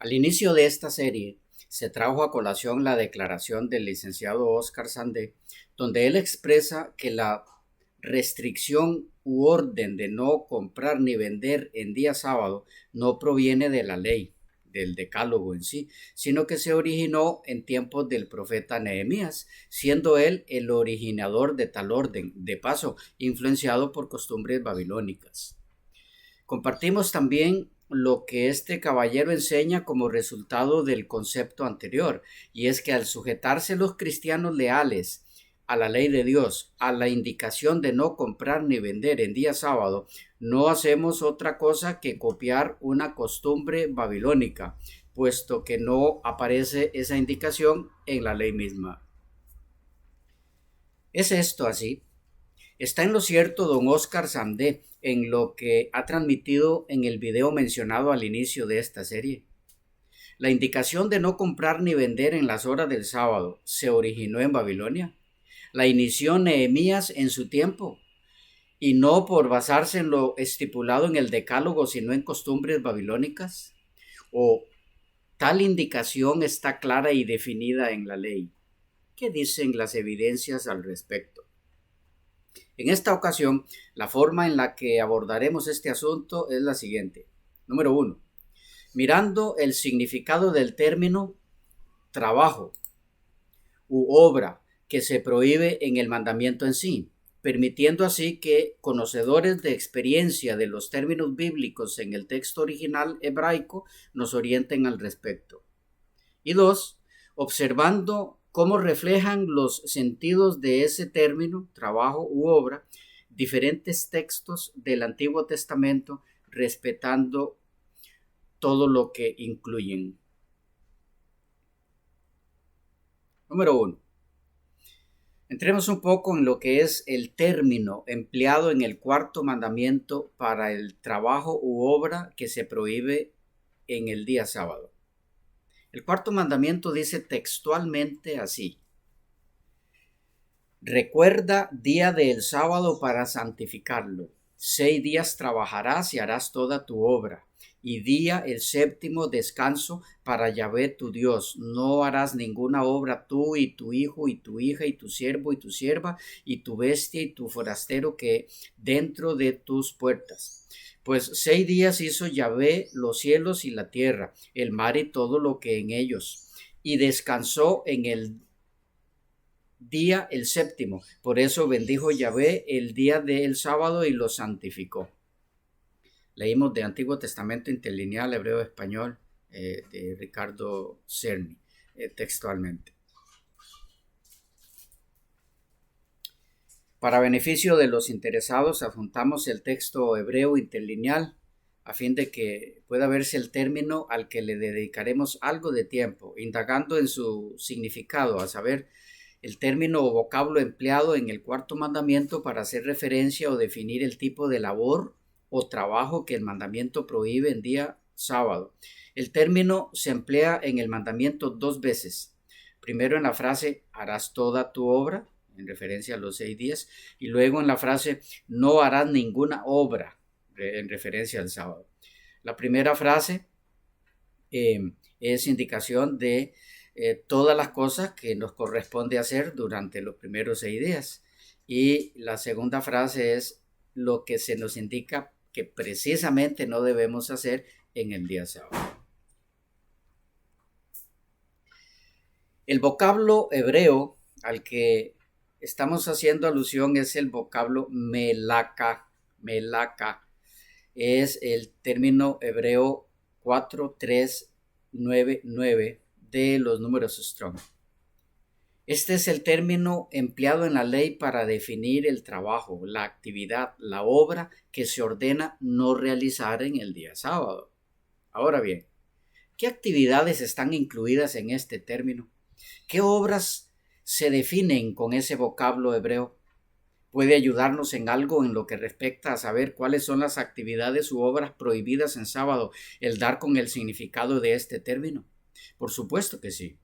Al inicio de esta serie se trajo a colación la declaración del licenciado Óscar Sandé, donde él expresa que la restricción u orden de no comprar ni vender en día sábado no proviene de la ley, del decálogo en sí, sino que se originó en tiempos del profeta Nehemías, siendo él el originador de tal orden, de paso, influenciado por costumbres babilónicas. Compartimos también lo que este caballero enseña como resultado del concepto anterior, y es que al sujetarse los cristianos leales a la ley de Dios, a la indicación de no comprar ni vender en día sábado, no hacemos otra cosa que copiar una costumbre babilónica, puesto que no aparece esa indicación en la ley misma. ¿Es esto así? Está en lo cierto don Óscar Sandé en lo que ha transmitido en el video mencionado al inicio de esta serie. La indicación de no comprar ni vender en las horas del sábado se originó en Babilonia. La inició Nehemías en su tiempo, y no por basarse en lo estipulado en el decálogo, sino en costumbres babilónicas. ¿O tal indicación está clara y definida en la ley? ¿Qué dicen las evidencias al respecto? En esta ocasión, la forma en la que abordaremos este asunto es la siguiente. Número 1. Mirando el significado del término trabajo u obra que se prohíbe en el mandamiento en sí, permitiendo así que conocedores de experiencia de los términos bíblicos en el texto original hebraico nos orienten al respecto. Y 2. Observando cómo reflejan los sentidos de ese término, trabajo u obra, diferentes textos del Antiguo Testamento, respetando todo lo que incluyen. Número 1. Entremos un poco en lo que es el término empleado en el cuarto mandamiento para el trabajo u obra que se prohíbe en el día sábado. El cuarto mandamiento dice textualmente así: recuerda día del sábado para santificarlo. 6 días trabajarás y harás toda tu obra, y día el séptimo descanso para Yahvé tu Dios. No harás ninguna obra tú y tu hijo y tu hija y tu siervo y tu sierva y tu bestia y tu forastero que dentro de tus puertas. Pues 6 días hizo Yahvé los cielos y la tierra, el mar y todo lo que en ellos, y descansó en el día el séptimo. Por eso bendijo Yahvé el día del sábado y lo santificó. Leímos de Antiguo Testamento Interlineal Hebreo Español de Ricardo Cerny, textualmente. Para beneficio de los interesados, adjuntamos el texto hebreo interlineal a fin de que pueda verse el término al que le dedicaremos algo de tiempo, indagando en su significado, a saber, el término o vocablo empleado en el cuarto mandamiento para hacer referencia o definir el tipo de labor o trabajo que el mandamiento prohíbe en día sábado. El término se emplea en el mandamiento 2 veces. Primero en la frase harás toda tu obra, en referencia a los 6 días, y luego en la frase no harás ninguna obra, en referencia al sábado. La primera frase es indicación de todas las cosas que nos corresponde hacer durante los primeros 6 días. Y la segunda frase es lo que se nos indica que precisamente no debemos hacer en el día sábado. El vocablo hebreo al que estamos haciendo alusión es el vocablo melaka. Melaka es el término hebreo 4399 de los números Strong. Este es el término empleado en la ley para definir el trabajo, la actividad, la obra que se ordena no realizar en el día sábado. Ahora bien, ¿qué actividades están incluidas en este término? ¿Qué obras se definen con ese vocablo hebreo? ¿Puede ayudarnos en algo en lo que respecta a saber cuáles son las actividades u obras prohibidas en sábado, el dar con el significado de este término? Por supuesto que sí,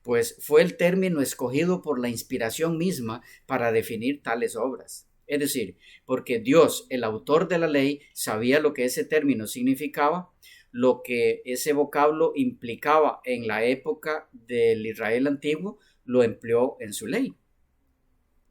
pues fue el término escogido por la inspiración misma para definir tales obras. Es decir, porque Dios, el autor de la ley, sabía lo que ese término significaba, lo que ese vocablo implicaba en la época del Israel antiguo, lo empleó en su ley.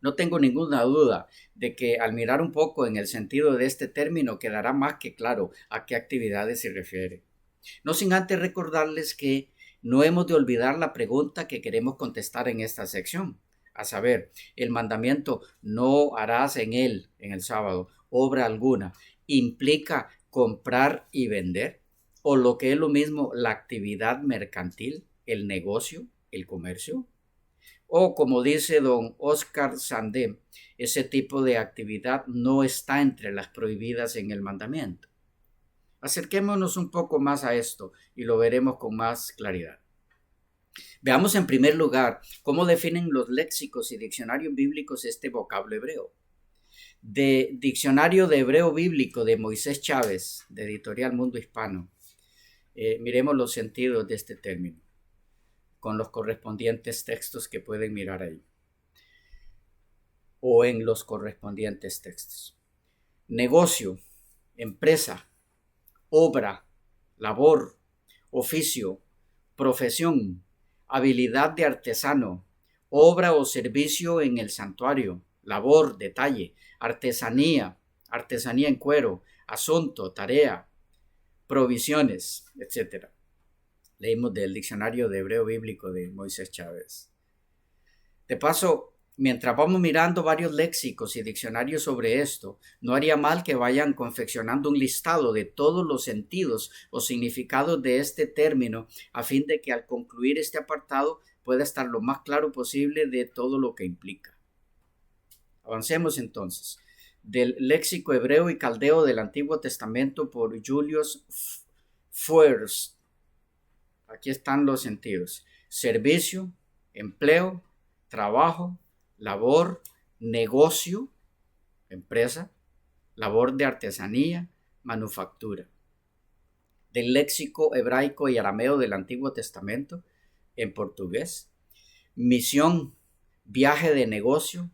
No tengo ninguna duda de que al mirar un poco en el sentido de este término quedará más que claro a qué actividades se refiere. No sin antes recordarles que no hemos de olvidar la pregunta que queremos contestar en esta sección, a saber, el mandamiento no harás en él, en el sábado, obra alguna, ¿implica comprar y vender? ¿O lo que es lo mismo, la actividad mercantil, el negocio, el comercio? O como dice don Oscar Sandé, ese tipo de actividad no está entre las prohibidas en el mandamiento. Acerquémonos un poco más a esto y lo veremos con más claridad. Veamos en primer lugar cómo definen los léxicos y diccionarios bíblicos este vocablo hebreo. De Diccionario de Hebreo Bíblico de Moisés Chávez, de Editorial Mundo Hispano, miremos los sentidos de este término, con los correspondientes textos que pueden mirar ahí, o en los correspondientes textos. Negocio, empresa, obra, labor, oficio, profesión, habilidad de artesano, obra o servicio en el santuario, labor, detalle, artesanía, artesanía en cuero, asunto, tarea, provisiones, etc. Leímos del Diccionario de Hebreo Bíblico de Moisés Chávez. De paso, mientras vamos mirando varios léxicos y diccionarios sobre esto, no haría mal que vayan confeccionando un listado de todos los sentidos o significados de este término, a fin de que al concluir este apartado pueda estar lo más claro posible de todo lo que implica. Avancemos entonces. Del léxico hebreo y caldeo del Antiguo Testamento por Julius Fuerst. Aquí están los sentidos: servicio, empleo, trabajo, labor, negocio, empresa, labor de artesanía, manufactura. Del léxico hebraico y arameo del Antiguo Testamento en portugués: misión, viaje de negocio,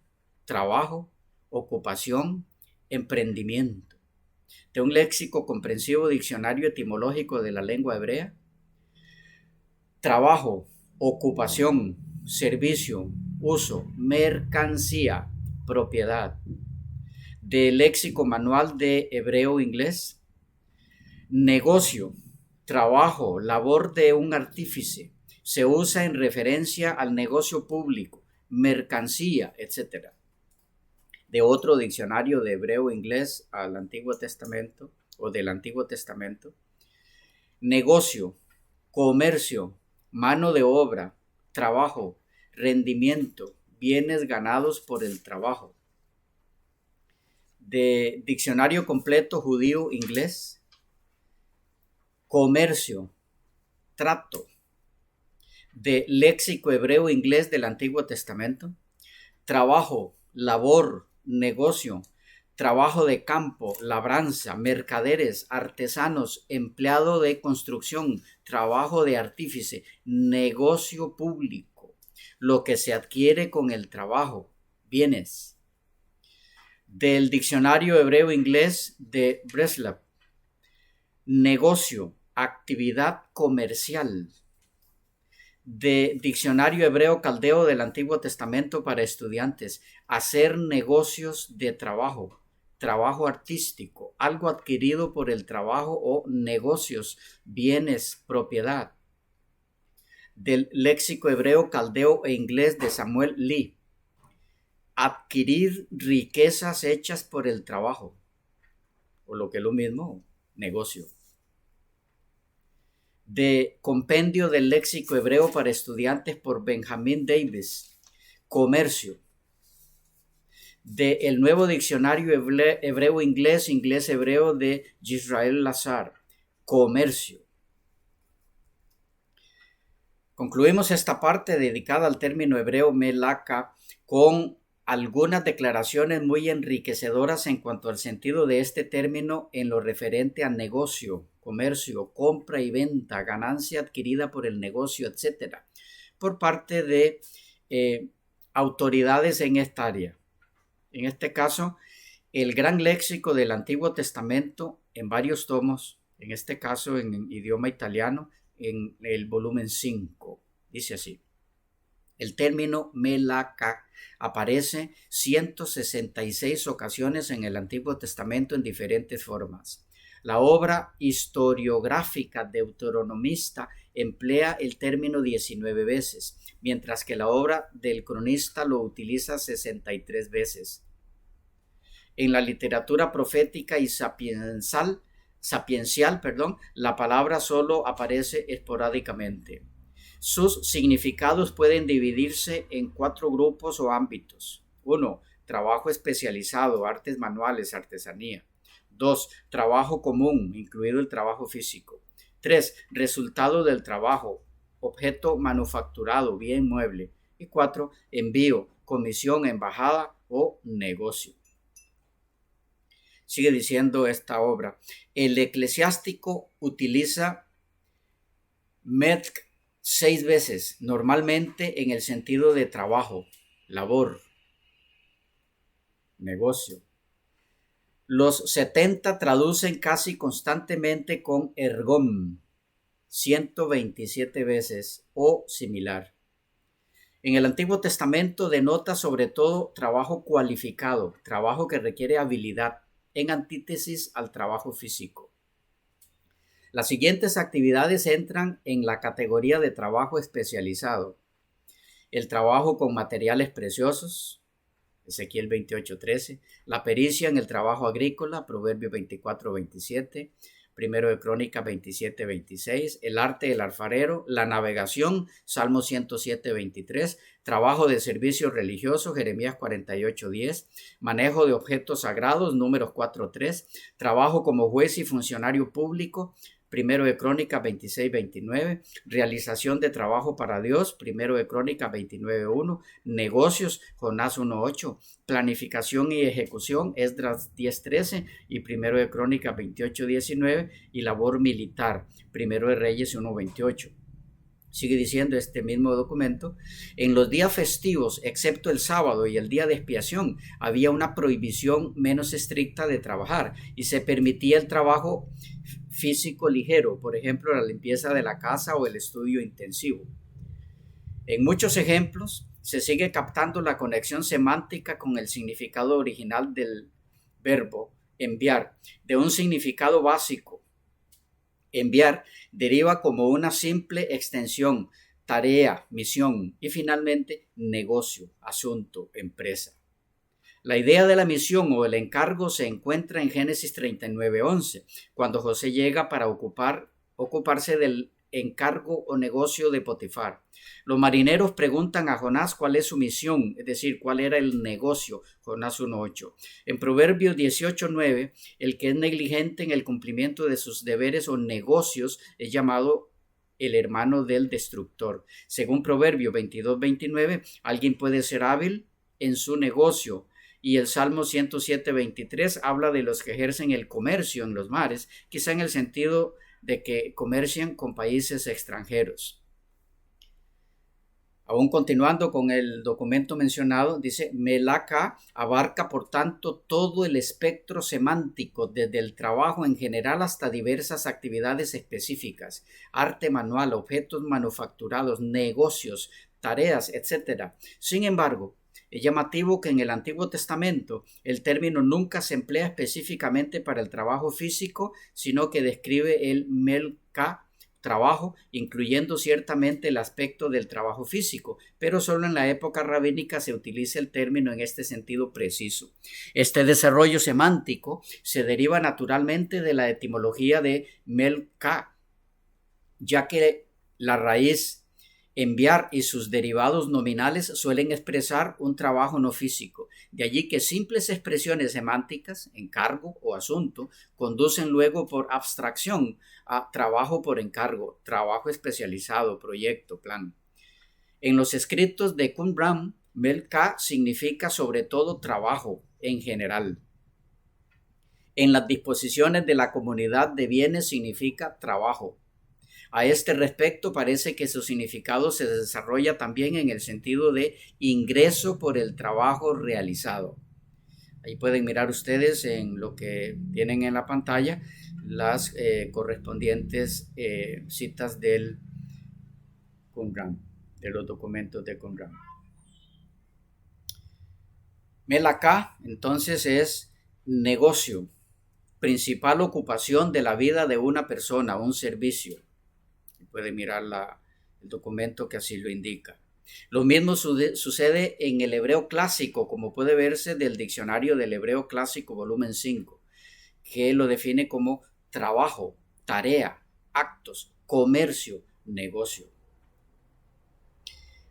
trabajo, ocupación, emprendimiento. De un léxico comprensivo diccionario etimológico de la lengua hebrea: trabajo, ocupación, servicio, uso, mercancía, propiedad. Del léxico manual de hebreo-inglés: negocio, trabajo, labor de un artífice. Se usa en referencia al negocio público, mercancía, etc. De otro diccionario de hebreo-inglés al Antiguo Testamento o del Antiguo Testamento: negocio, comercio, mano de obra, trabajo, rendimiento, bienes ganados por el trabajo. De diccionario completo judío-inglés: comercio, trato. De léxico hebreo-inglés del Antiguo Testamento: trabajo, labor, negocio, trabajo de campo, labranza, mercaderes, artesanos, empleado de construcción, trabajo de artífice, negocio público, lo que se adquiere con el trabajo, bienes. Del diccionario hebreo-inglés de Breslov: negocio, actividad comercial. De diccionario hebreo caldeo del Antiguo Testamento para estudiantes: hacer negocios de trabajo, trabajo artístico, algo adquirido por el trabajo o negocios, bienes, propiedad. Del léxico hebreo caldeo e inglés de Samuel Lee: adquirir riquezas hechas por el trabajo, o lo que es lo mismo, negocio. De compendio del léxico hebreo para estudiantes por Benjamin Davis: comercio. De el nuevo diccionario hebreo-inglés, inglés-hebreo de Yisrael Lazar: comercio. Concluimos esta parte dedicada al término hebreo melaka con algunas declaraciones muy enriquecedoras en cuanto al sentido de este término en lo referente a negocio, comercio, compra y venta, ganancia adquirida por el negocio, etc., por parte de autoridades en esta área. En este caso, el Gran Léxico del Antiguo Testamento, en varios tomos, en este caso en idioma italiano, en el volumen 5. Dice así: el término Melaka aparece 166 ocasiones en el Antiguo Testamento en diferentes formas. La obra historiográfica deuteronomista emplea el término 19 veces, mientras que la obra del cronista lo utiliza 63 veces. En la literatura profética y sapiencial, la palabra solo aparece esporádicamente. Sus significados pueden dividirse en 4 grupos o ámbitos. 1. Trabajo especializado, artes manuales, artesanía. 2. Trabajo común, incluido el trabajo físico. 3. Resultado del trabajo, objeto manufacturado, bien mueble. Y 4. Envío, comisión, embajada o negocio. Sigue diciendo esta obra: el eclesiástico utiliza metk 6 veces, normalmente en el sentido de trabajo, labor, negocio. Los 70 traducen casi constantemente con ergón, 127 veces o similar. En el Antiguo Testamento denota sobre todo trabajo cualificado, trabajo que requiere habilidad, en antítesis al trabajo físico. Las siguientes actividades entran en la categoría de trabajo especializado: el trabajo con materiales preciosos, Ezequiel 28:13, la pericia en el trabajo agrícola, Proverbios 24:27, Primero de Crónicas 27:26, el arte del alfarero, la navegación, Salmo 107:23, trabajo de servicio religioso, Jeremías 48:10, manejo de objetos sagrados, Números 4:3, trabajo como juez y funcionario público, Primero de Crónicas 26:29, realización de trabajo para Dios, Primero de Crónicas 29:1, negocios, Jonás 1:8, planificación y ejecución, Esdras 10:13 y Primero de Crónicas 28:19, y labor militar, Primero de Reyes 1:28. Sigue diciendo este mismo documento: en los días festivos, excepto el sábado y el día de expiación, había una prohibición menos estricta de trabajar y se permitía el trabajo físico ligero, por ejemplo, la limpieza de la casa o el estudio intensivo. En muchos ejemplos se sigue captando la conexión semántica con el significado original del verbo enviar, de un significado básico. Enviar deriva como una simple extensión, tarea, misión, y finalmente negocio, asunto, empresa. La idea de la misión o el encargo se encuentra en Génesis 39:11, cuando José llega para ocuparse del encargo o negocio de Potifar. Los marineros preguntan a Jonás cuál es su misión, es decir, cuál era el negocio, Jonás 1:8. En Proverbios 18:9, el que es negligente en el cumplimiento de sus deberes o negocios es llamado el hermano del destructor. Según Proverbios 22:29, alguien puede ser hábil en su negocio, y el Salmo 107:23 habla de los que ejercen el comercio en los mares, quizá en el sentido de que comercian con países extranjeros. Aún continuando con el documento mencionado, dice: Melaka abarca por tanto todo el espectro semántico, desde el trabajo en general hasta diversas actividades específicas, arte manual, objetos manufacturados, negocios, tareas, etc. Sin embargo, es llamativo que en el Antiguo Testamento el término nunca se emplea específicamente para el trabajo físico, sino que describe el melka, trabajo, incluyendo ciertamente el aspecto del trabajo físico, pero solo en la época rabínica se utiliza el término en este sentido preciso. Este desarrollo semántico se deriva naturalmente de la etimología de melka, ya que la raíz enviar y sus derivados nominales suelen expresar un trabajo no físico. De allí que simples expresiones semánticas, encargo o asunto, conducen luego por abstracción a trabajo por encargo, trabajo especializado, proyecto, plan. En los escritos de Qumran, melka significa sobre todo trabajo en general. En las disposiciones de la comunidad de bienes significa trabajo. A este respecto, parece que su significado se desarrolla también en el sentido de ingreso por el trabajo realizado. Ahí pueden mirar ustedes en lo que tienen en la pantalla las correspondientes citas del Qumran, de los documentos de Qumran. Melaka entonces es negocio, principal ocupación de la vida de una persona, un servicio. Puede mirar el documento que así lo indica. Lo mismo sucede en el hebreo clásico, como puede verse del diccionario del hebreo clásico, volumen 5, que lo define como trabajo, tarea, actos, comercio, negocio.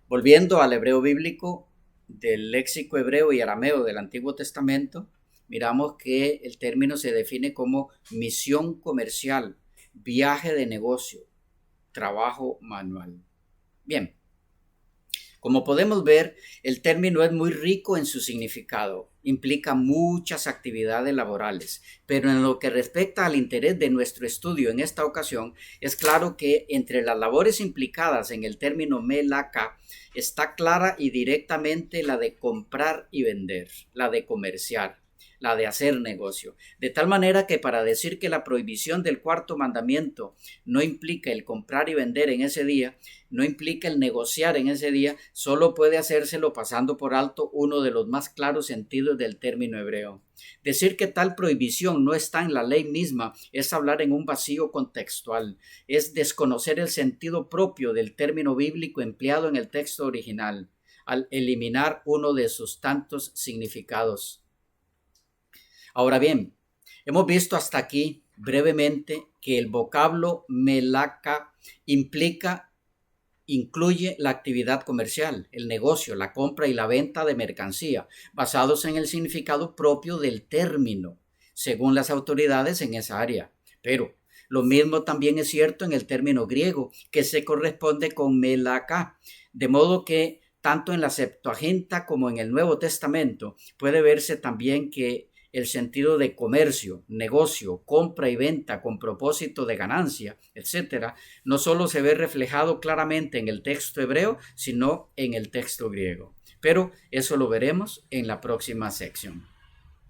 Volviendo al hebreo bíblico, del léxico hebreo y arameo del Antiguo Testamento, miramos que el término se define como misión comercial, viaje de negocio, trabajo manual. Bien, como podemos ver, el término es muy rico en su significado, implica muchas actividades laborales, pero en lo que respecta al interés de nuestro estudio en esta ocasión, es claro que entre las labores implicadas en el término melaka está clara y directamente la de comprar y vender, la de comerciar, la de hacer negocio. De tal manera que para decir que la prohibición del cuarto mandamiento no implica el comprar y vender en ese día, no implica el negociar en ese día, solo puede hacérselo pasando por alto uno de los más claros sentidos del término hebreo. Decir que tal prohibición no está en la ley misma es hablar en un vacío contextual, es desconocer el sentido propio del término bíblico empleado en el texto original, al eliminar uno de sus tantos significados. Ahora bien, hemos visto hasta aquí brevemente que el vocablo melaka incluye la actividad comercial, el negocio, la compra y la venta de mercancía, basados en el significado propio del término, según las autoridades en esa área. Pero lo mismo también es cierto en el término griego, que se corresponde con melaka, de modo que tanto en la Septuaginta como en el Nuevo Testamento puede verse también que el sentido de comercio, negocio, compra y venta con propósito de ganancia, etc., no solo se ve reflejado claramente en el texto hebreo, sino en el texto griego. Pero eso lo veremos en la próxima sección.